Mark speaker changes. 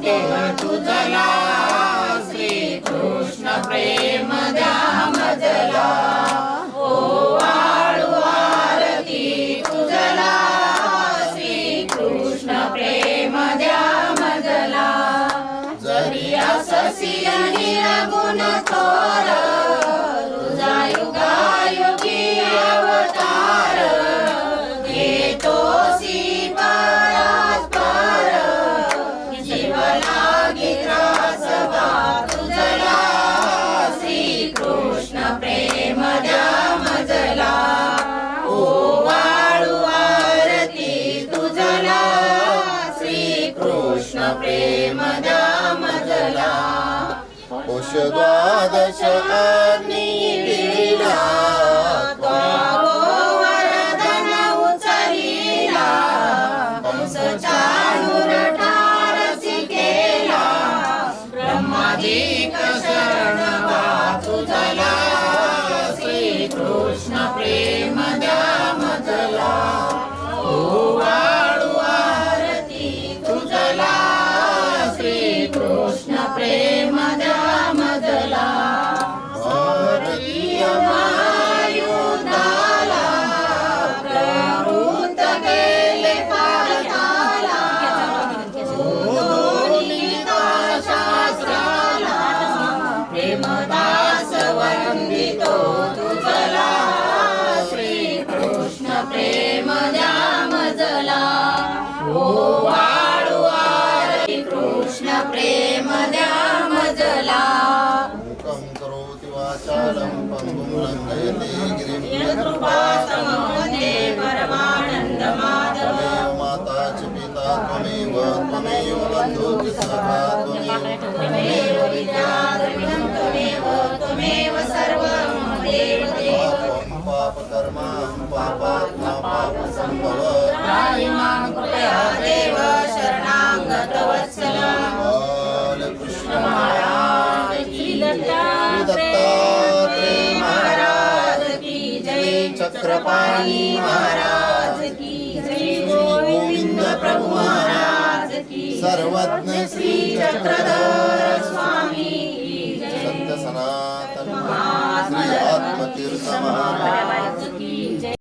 Speaker 1: देव तुझला श्री कृष्ण प्रेम द्या मजला ओवाळू आरती तुझला श्री कृष्ण प्रेम द्या मजला जरी अससी निरगुण थोर तुझा युगायुगी अवतार घेतोसी परस्पर जीव लागी त्रास बा तुझला श्री कृष्ण प्रेम द्या मजला ओवाळू आरती तुझला श्री कृष्ण प्रेम द्या मजला
Speaker 2: पुष द्वादश अग्नि गिळिला
Speaker 1: गोवर्धन उचलिला कंस चाणूर ठारसी केला ब्रह्मादिक शरण वा तुझला श्री कृष्ण प्रेम द्या मजला ओवाळू आरती तुझला श्री कृष्ण प्रेम द्या मजला भारतीय महायुद्धाला प्रवृत्त केले भारताला दोन्हीता शास्त्राला प्रेमदास वंदितो तुझला श्री कृष्ण प्रेम द्या मजला ओवाळू आरती कृष्ण प्रेम द्या मजला
Speaker 2: मुखं करोति वाचालं पङ्गुं लङ्घयते गिरिं
Speaker 1: कृपातमं वन्दे परमानन्द माधव
Speaker 2: त्वमेव माता च पिता त्वमेव बन्धुः च सखा
Speaker 1: त्वमेव विद्या द्रविणं त्वमेव सर्वं देव देव
Speaker 2: त्वं पापकर्मा पापात्मा पापसम्भव
Speaker 1: त्राहि मां कृपया देव शरणागतवत्सल
Speaker 2: बालकृष्ण
Speaker 1: महाराज की दत्तात्रेय महाराज की जय चक्रपाणी महाराज की जय गोविंद प्रभु महाराज की
Speaker 2: सर्वज्ञ
Speaker 1: श्री चक्रधर स्वामी की जय
Speaker 2: सत्य सनातन श्री आत्मतीर्थ महाराज